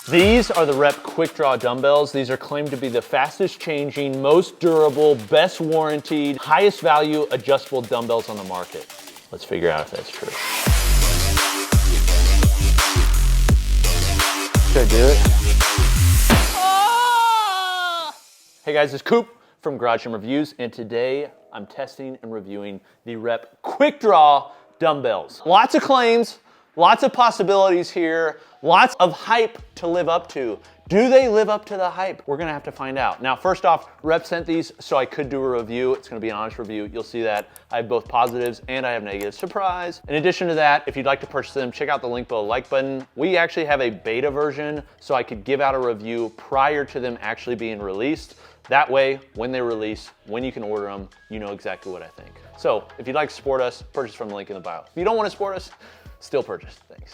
These are the Rep QuickDraw dumbbells. These are claimed to be the fastest changing, most durable, best warranted, highest value adjustable dumbbells on the market. Let's figure out if that's true. Should I do it? Hey guys, it's Coop from Garage Gym Reviews, and today I'm testing and reviewing the Rep QuickDraw dumbbells. Lots of claims, lots of possibilities here, lots of hype to live up to. Do they live up to the hype? We're gonna have to find out. Now, first off, Rep sent these so I could do a review. It's gonna be an honest review. You'll see that I have both positives and I have negatives. Surprise. In addition to that, if you'd like to purchase them, check out the link below the like button. We actually have a beta version so I could give out a review prior to them actually being released. That way, when they release, when you can order them, you know exactly what I think. So if you'd like to support us, purchase from the link in the bio. If you don't want to support us, still purchase, thanks.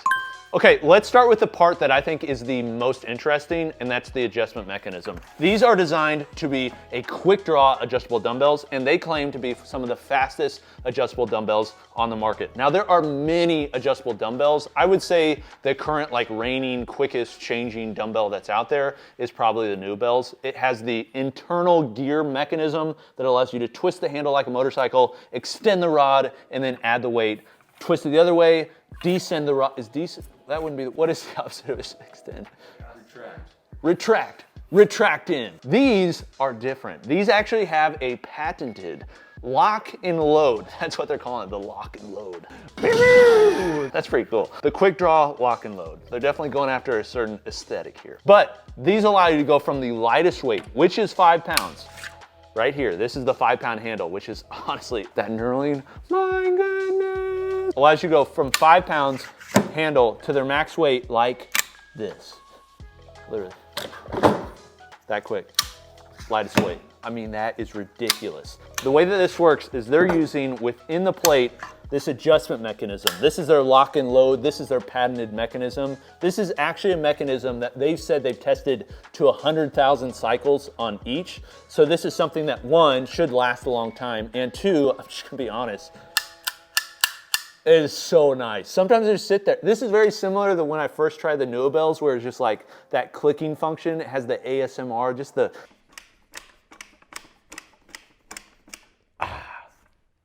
Okay, let's start with the part that I think is the most interesting, and that's the adjustment mechanism. These are designed to be a quick draw adjustable dumbbells, and they claim to be some of the fastest adjustable dumbbells on the market. Now, there are many adjustable dumbbells. I would say the current reigning, quickest changing dumbbell that's out there is probably the Dumbbells. It has the internal gear mechanism that allows you to twist the handle like a motorcycle, extend the rod, and then add the weight. Twist it the other way, descend the rod. That wouldn't be, what is the opposite of extend? Retract. Retract in. These are different. These actually have a patented lock and load. That's what they're calling it, the lock and load. That's pretty cool. The quick draw, lock and load. They're definitely going after a certain aesthetic here. But these allow you to go from the lightest weight, which is 5 pounds, right here. This is the 5-pound handle, which is honestly, that knurling, my goodness. Allows you to go from 5 pounds handle to their max weight like this. Literally. That quick. Lightest weight. I mean, that is ridiculous. The way that this works is they're using within the plate this adjustment mechanism. This is their lock and load. This is their patented mechanism. This is actually a mechanism that they've said they've tested to 100,000 cycles on each. So this is something that, one, should last a long time, and two, I'm just gonna be honest, it is so nice. Sometimes I just sit there. This is very similar to when I first tried the Dumbbells, where it's just like that clicking function. It has the ASMR, just the,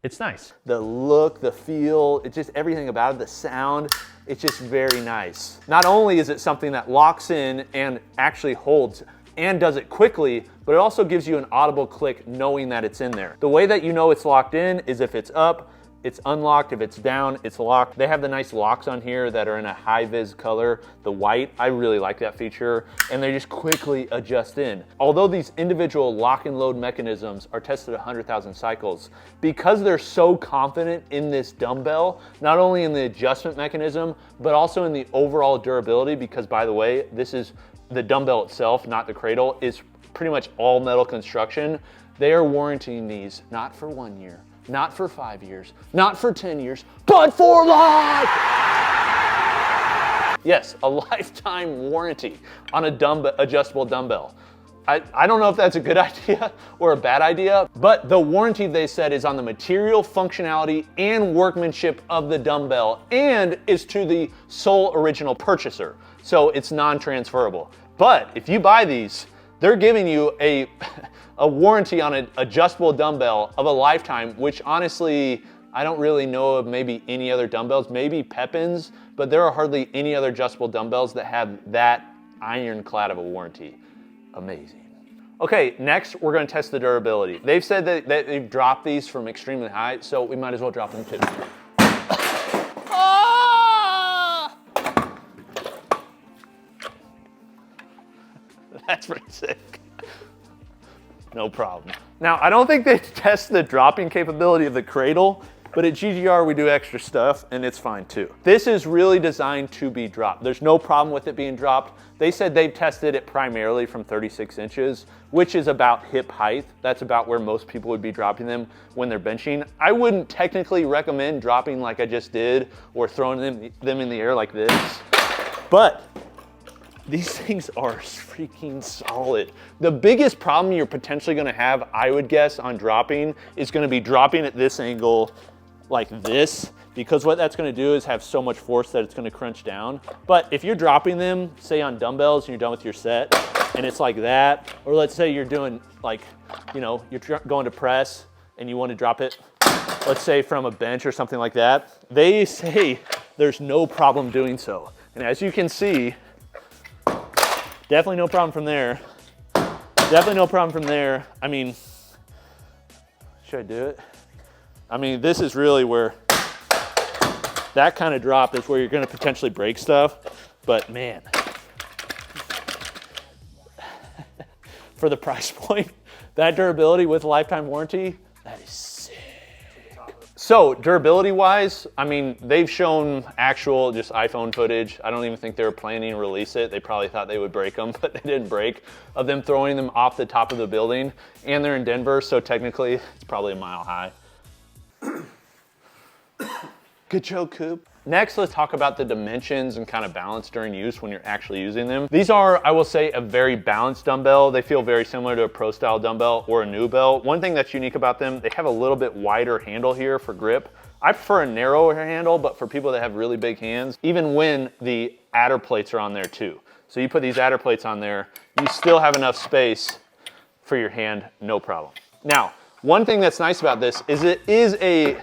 it's nice. The look, the feel, it's just everything about it, the sound, it's just very nice. Not only is it something that locks in and actually holds and does it quickly, but it also gives you an audible click knowing that it's in there. The way that you know it's locked in is if it's up, it's unlocked. If it's down, it's locked. They have the nice locks on here that are in a high-vis color, the white. I really like that feature. And they just quickly adjust in. Although these individual lock and load mechanisms are tested at 100,000 cycles, because they're so confident in this dumbbell, not only in the adjustment mechanism, but also in the overall durability, because by the way, this is the dumbbell itself, not the cradle, is pretty much all metal construction. They are warranting these not for 1 year, not for 5 years, not for 10 years, but for life! Yes, a lifetime warranty on a adjustable dumbbell. I don't know if that's a good idea or a bad idea, but the warranty, they said, is on the material, functionality, and workmanship of the dumbbell, and is to the sole original purchaser. So it's non-transferable. But if you buy these, they're giving you a warranty on an adjustable dumbbell of a lifetime, which honestly, I don't really know of maybe any other dumbbells, maybe Pepin's, but there are hardly any other adjustable dumbbells that have that ironclad of a warranty. Amazing. Okay, next we're gonna test the durability. They've said that they've dropped these from extremely high, so we might as well drop them too. That's pretty sick. No problem. Now, I don't think they test the dropping capability of the cradle, but at GGR we do extra stuff and it's fine too. This is really designed to be dropped. There's no problem with it being dropped. They said they've tested it primarily from 36 inches, which is about hip height. That's about where most people would be dropping them when they're benching. I wouldn't technically recommend dropping like I just did or throwing them in the air like this, but these things are freaking solid. The biggest problem you're potentially gonna have, I would guess, on dropping is gonna be dropping at this angle like this because what that's gonna do is have so much force that it's gonna crunch down. But if you're dropping them, say on dumbbells and you're done with your set, and it's like that, or let's say you're doing like, you know, you're going to press and you wanna drop it, let's say from a bench or something like that, they say there's no problem doing so. And as you can see, definitely no problem from there. Definitely no problem from there. I mean, should I do it? I mean, this is really where that kind of drop is where you're gonna potentially break stuff. But man, for the price point, that durability with a lifetime warranty, that is sick. So durability wise, I mean, they've shown actual just iPhone footage. I don't even think they were planning to release it. They probably thought they would break them, but they didn't break, of them throwing them off the top of the building. And they're in Denver, so technically it's probably a mile high. Good joke, Coop. Next, let's talk about the dimensions and kind of balance during use when you're actually using them. These are, I will say, a very balanced dumbbell. They feel very similar to a pro style dumbbell or a Knurled. One thing that's unique about them, they have a little bit wider handle here for grip. I prefer a narrower handle, but for people that have really big hands, even when the adder plates are on there too. So you put these adder plates on there, you still have enough space for your hand, no problem. Now, one thing that's nice about this is it is a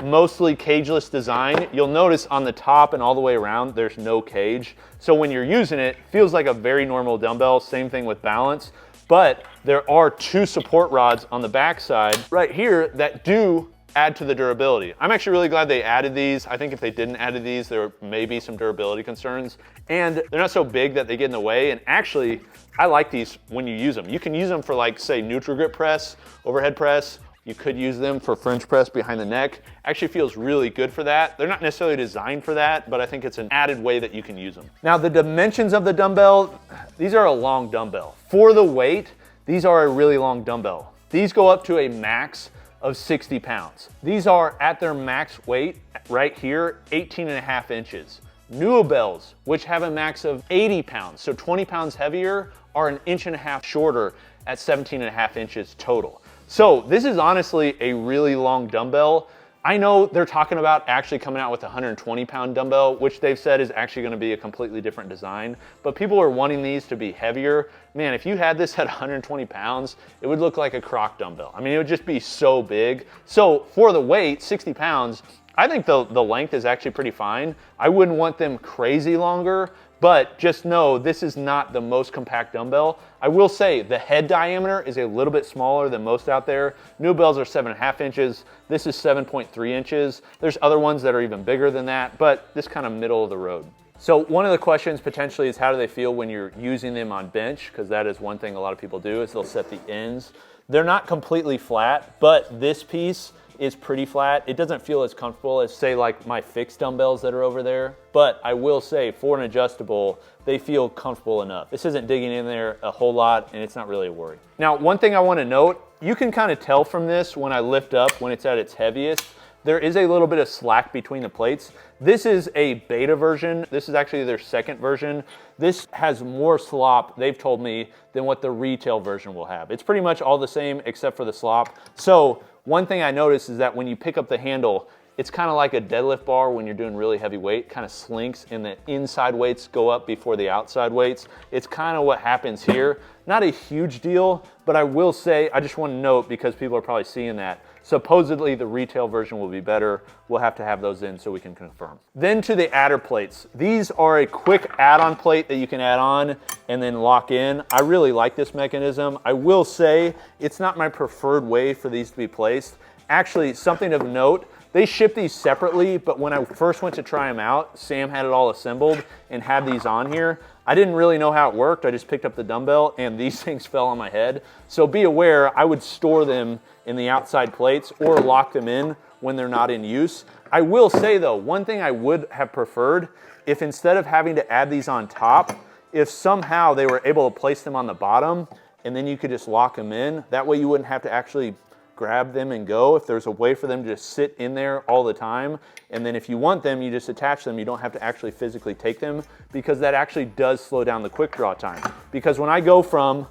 mostly cageless design. You'll notice on the top and all the way around, there's no cage. So when you're using it, it feels like a very normal dumbbell. Same thing with balance, but there are two support rods on the back side right here that do add to the durability. I'm actually really glad they added these. I think if they didn't add these, there may be some durability concerns. And they're not so big that they get in the way. And actually, I like these when you use them. You can use them for like, say, neutral grip press, overhead press. You could use them for French press behind the neck. Actually feels really good for that. They're not necessarily designed for that, but I think it's an added way that you can use them. Now, the dimensions of the dumbbell, these are a long dumbbell. For the weight, these are a really long dumbbell. These go up to a max of 60 pounds. These are at their max weight right here, 18.5 inches. Dumbbells, which have a max of 80 pounds, so 20 pounds heavier, are an 1.5 inches shorter at 17.5 inches total. So this is honestly a really long dumbbell. I know they're talking about actually coming out with a 120-pound dumbbell, which they've said is actually gonna be a completely different design, but people are wanting these to be heavier. Man, if you had this at 120 pounds, it would look like a croc dumbbell. I mean, it would just be so big. So for the weight, 60 pounds, I think the length is actually pretty fine. I wouldn't want them crazy longer, but just know this is not the most compact dumbbell. I will say the head diameter is a little bit smaller than most out there. Dumbbells are 7.5 inches. This is 7.3 inches. There's other ones that are even bigger than that, but this kind of middle of the road. So one of the questions potentially is how do they feel when you're using them on bench? Because that is one thing a lot of people do is they'll set the ends. They're not completely flat, but this piece is pretty flat. It doesn't feel as comfortable as say like my fixed dumbbells that are over there, but I will say for an adjustable, they feel comfortable enough. This isn't digging in there a whole lot and it's not really a worry. Now, one thing I wanna note, you can kind of tell from this when I lift up, when it's at its heaviest, there is a little bit of slack between the plates. This is a beta version. This is actually their second version. This has more slop, they've told me, than what the retail version will have. It's pretty much all the same except for the slop. So one thing I noticed is that when you pick up the handle, it's kind of like a deadlift bar when you're doing really heavy weight, kind of slinks and the inside weights go up before the outside weights. It's kind of what happens here. Not a huge deal, but I will say, I just want to note because people are probably seeing that. Supposedly the retail version will be better. We'll have to have those in so we can confirm. Then to the adder plates. These are a quick add-on plate that you can add on and then lock in. I really like this mechanism. I will say it's not my preferred way for these to be placed. Actually, something of note, they ship these separately, but when I first went to try them out, Sam had it all assembled and had these on here. I didn't really know how it worked. I just picked up the dumbbell and these things fell on my head. So be aware, I would store them in the outside plates or lock them in when they're not in use. I will say though, one thing I would have preferred, if instead of having to add these on top, if somehow they were able to place them on the bottom and then you could just lock them in, that way you wouldn't have to actually grab them and go. If there's a way for them to just sit in there all the time, and then if you want them, you just attach them. You don't have to actually physically take them because that actually does slow down the quick draw time. Because when I go from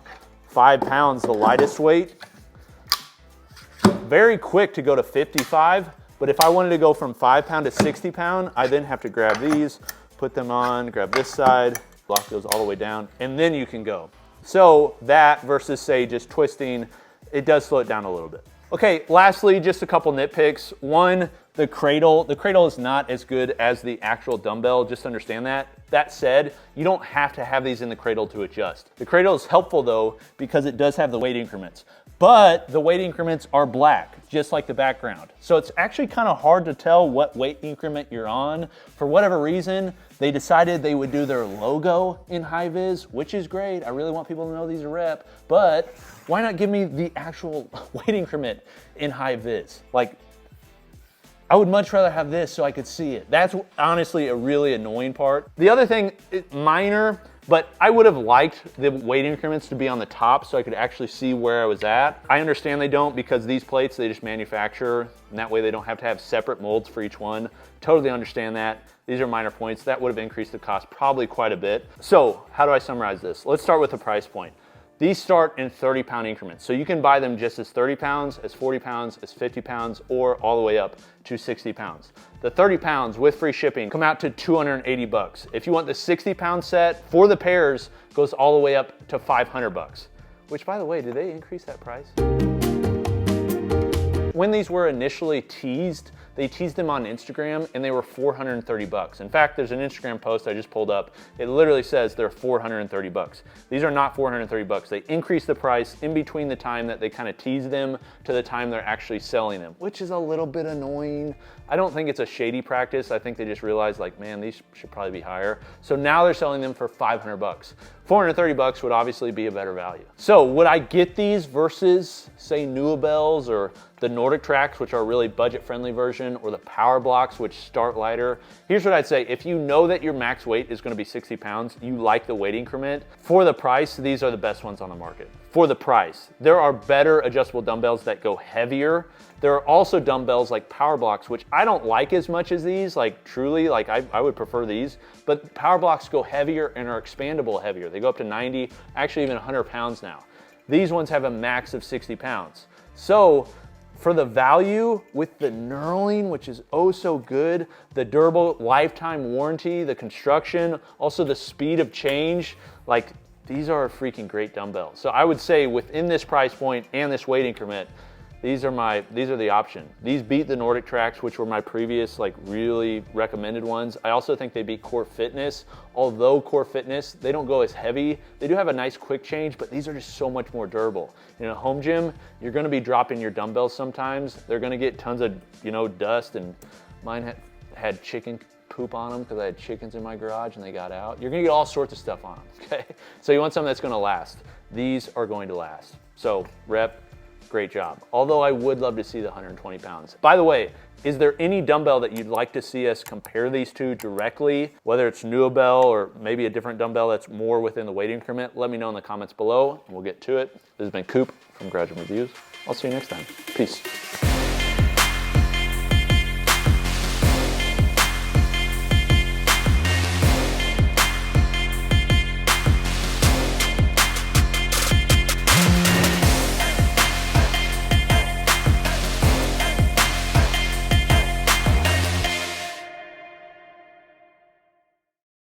5 pounds, the lightest weight, very quick to go to 55, But if I wanted to go from 5 pound to 60 pound, I then have to grab these, put them on, grab this side, block those all the way down, and then you can go. So that versus say just twisting, it does slow it down a little bit. Okay, lastly, just a couple nitpicks. One, the cradle is not as good as the actual dumbbell, just understand that. That said, you don't have to have these in the cradle to adjust. The cradle is helpful though, because it does have the weight increments, but the weight increments are black, just like the background. So it's actually kind of hard to tell what weight increment you're on. For whatever reason, they decided they would do their logo in high vis, which is great. I really want people to know these are rep, but why not give me the actual weight increment in high vis? Like, I would much rather have this so I could see it. That's honestly a really annoying part. The other thing, minor, but I would have liked the weight increments to be on the top so I could actually see where I was at. I understand they don't because these plates, they just manufacture, and that way they don't have to have separate molds for each one. Totally understand that. These are minor points. That would have increased the cost probably quite a bit. So how do I summarize this? Let's start with the price point. These start in 30 pound increments. So you can buy them just as 30 pounds, as 40 pounds, as 50 pounds, or all the way up to 60 pounds. The 30 pounds with free shipping come out to 280 bucks. If you want the 60 pound set for the pairs, goes all the way up to 500 bucks. Which, by the way, did they increase that price? When these were initially teased, they teased them on Instagram and they were 430 bucks. In fact, there's an Instagram post I just pulled up. It literally says they're 430 bucks. These are not 430 bucks. They increased the price in between the time that they kind of teased them to the time they're actually selling them, which is a little bit annoying. I don't think it's a shady practice. I think they just realized like, man, these should probably be higher. So now they're selling them for 500 bucks. 430 bucks would obviously be a better value. So would I get these versus say Dumbbells or the Nordic tracks, which are a really budget-friendly version, or the power blocks, which start lighter? Here's what I'd say. If you know that your max weight is gonna be 60 pounds, you like the weight increment, for the price, these are the best ones on the market. For the price. There are better adjustable dumbbells that go heavier. There are also dumbbells like power blocks, which I don't like as much as these, like truly, like I would prefer these, but power blocks go heavier and are expandable heavier. They go up to 90, actually even 100 pounds now. These ones have a max of 60 pounds. So for the value with the knurling, which is oh so good, the durable lifetime warranty, the construction, also the speed of change, like these are a freaking great dumbbell. So I would say within this price point and this weight increment, these are the option. These beat the Nordic tracks, which were my previous like really recommended ones. I also think they beat Core Fitness. Although Core Fitness, they don't go as heavy. They do have a nice quick change, but these are just so much more durable. In a home gym, you're gonna be dropping your dumbbells sometimes. They're gonna get tons of, dust, and mine had chicken poop on them because I had chickens in my garage and they got out. You're gonna get all sorts of stuff on them, okay? So you want something that's gonna last. These are going to last. So rep, great job. Although I would love to see the 120 pounds. By the way, is there any dumbbell that you'd like to see us compare these to directly? Whether it's Dumbbell or maybe a different dumbbell that's more within the weight increment, let me know in the comments below and we'll get to it. This has been Coop from Graduate Reviews. I'll see you next time. Peace.